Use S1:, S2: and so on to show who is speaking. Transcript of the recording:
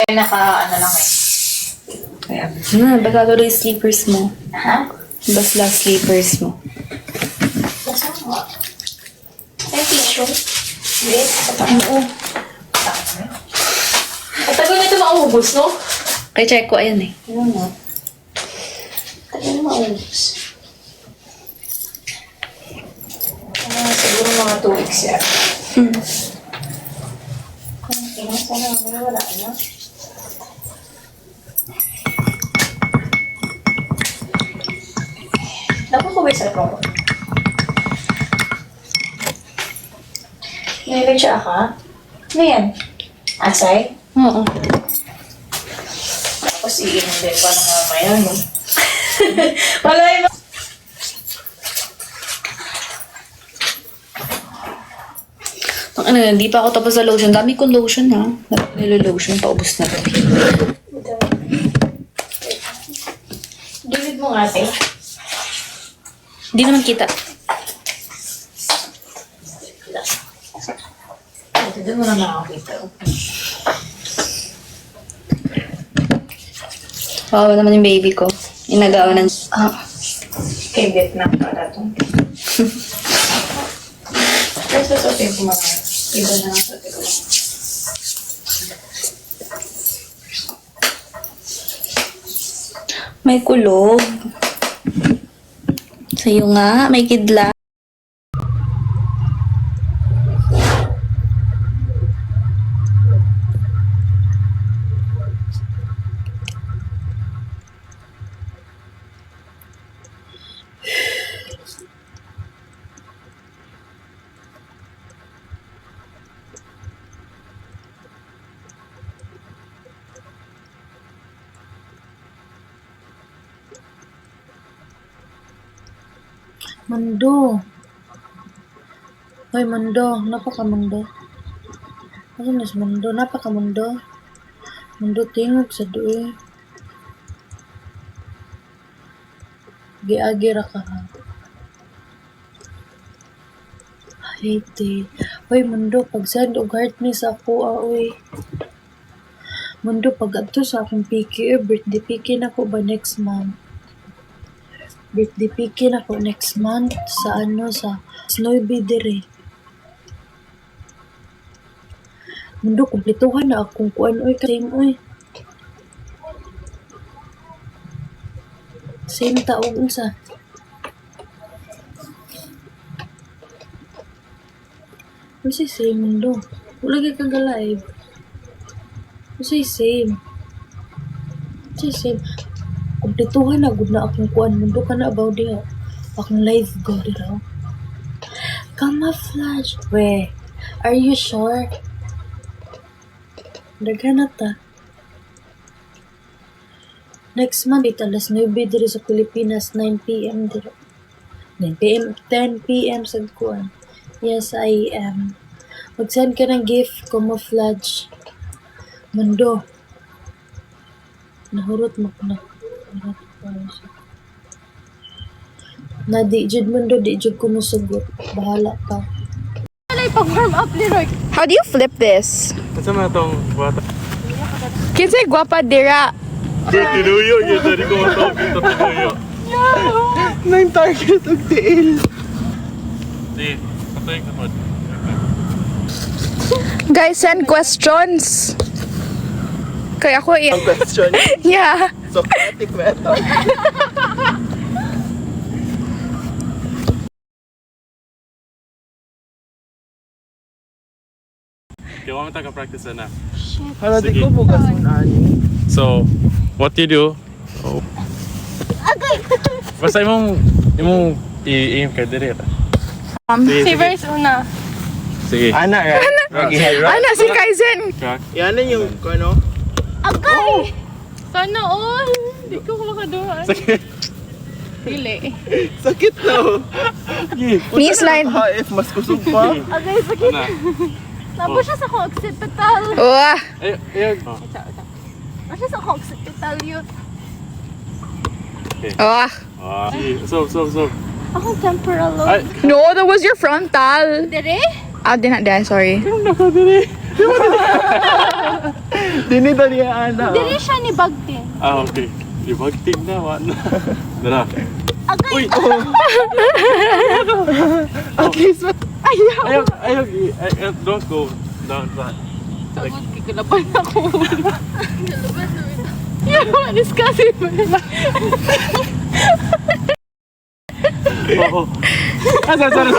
S1: Naka, lang eh.
S2: Kaya, basa tuloy yung sleepers mo.
S1: Ha?
S2: Basla sleepers mo.
S1: Basa mo. Ay, tissue. Wait.
S2: Oo.
S1: At tagal na ito maubos, no?
S2: Kay check ko, ayan eh.
S1: Ano mo? Tagal na maubos. Siguro mga 2 weeks yan. Kung sana may wala na. Dapat ko ba yung cellphone ko? Nilidya ka? Ano yan? Asay?
S2: Oo.
S1: Tapos iinom din pa ng mamaya, no? Wala yun.
S2: Ano, hindi pa ako tapos sa lotion. Dami kong lotion, ha? Nilo-lotion, paubos na to.
S1: Gilid mo nga, te.
S2: Hindi naman kita.
S1: Ito, doon mo na nakakita.
S2: Wow, naman yung baby ko. Inagawa ng...
S1: Kay Vietnam para to. Pero sa sote ko mga. Iba na nga sote ko mga.
S2: May kulog. Sa'yo nga, may kidlat.
S3: Mundo. Hoy, mundo. Napaka-mundo. Ano na sa mundo? Napaka-mundo. Mundo tingog sa doon. Giagi ra ka ha. Hate. Hoy, mundo. Pag-send og heart ni sa ako, oy. Mundo, pag adto sa akong PK, birthday PK na ko ba next month? Birthday PK na ko next month sa sa Snowy dire. Mundo, kumplituhan na akong kuan oy same oy. Same taog unsa. Unsa same mundo? Wala gyud kang live. Unsa same? Unsa same? Kumplituhan na gud na akong kuan mundo kana about diha. Akong live go dira. Camouflage. We, are you sure? Daghan na ta. Next month, alas 9 diri sa Pilipinas, 9 p.m. diri. 9 p.m. 10 p.m. sa kuan. Yes, I am. Mag-send ka ng gift, camouflage. Mundo. Nahurot mo na. Na di jud mundo, di jud ko musugot. Bahala ka.
S4: Pag-warm up ni Roy.
S5: How do you flip this?
S6: Asa man itong bata?
S5: Kinsay gwapa dira?
S6: Tinuyo yun. Dari ko matawag yung tinuyo.
S4: Nang target og tiil.
S6: Di, patay ka mo.
S5: Guys, send questions. Kaya ako
S4: Ang question.
S5: yeah.
S4: Socratic method.
S6: Kaya wala tayo ka-practice na.
S4: Hala, di
S6: Sige.
S4: ko bukas mo ani.
S6: So, what you do? Oh. Basta imong i-aim ka dire. Sige,
S5: Si
S6: sige.
S5: verse una.
S6: Sige.
S4: Ana, right? Sige, right?
S5: Ana, si Kaizen.
S6: Crack.
S4: Yan na yung, ano?
S5: Agay! Sana all. Hindi ko makaduhan.
S6: Sige.
S5: Dili.
S4: Sakit na, oh.
S5: Knee slide.
S4: Ha, if mas kusog pa.
S5: Agay, sakit.
S6: Ana.
S5: Nabo siya sa occipital.
S6: Ay, ay. Oh.
S5: Nabo siya sa occipital yun.
S6: Okay.
S5: Oh.
S6: Ah. So.
S5: Akong temporal lobe.
S6: Ay.
S5: No, that was your frontal. Dere? Ah, di na, sorry.
S6: Naka dire.
S4: Dinito niya ana.
S5: Dili siya ni Bagti.
S6: Ah, okay. Ibagtig na, wala. Dara.
S5: Agay!
S4: At least,
S6: Ayaw, don't go down that.
S5: Sagot kikalaban ako. Yung mga discussing mo nila.
S6: Oo. Ah, sorry.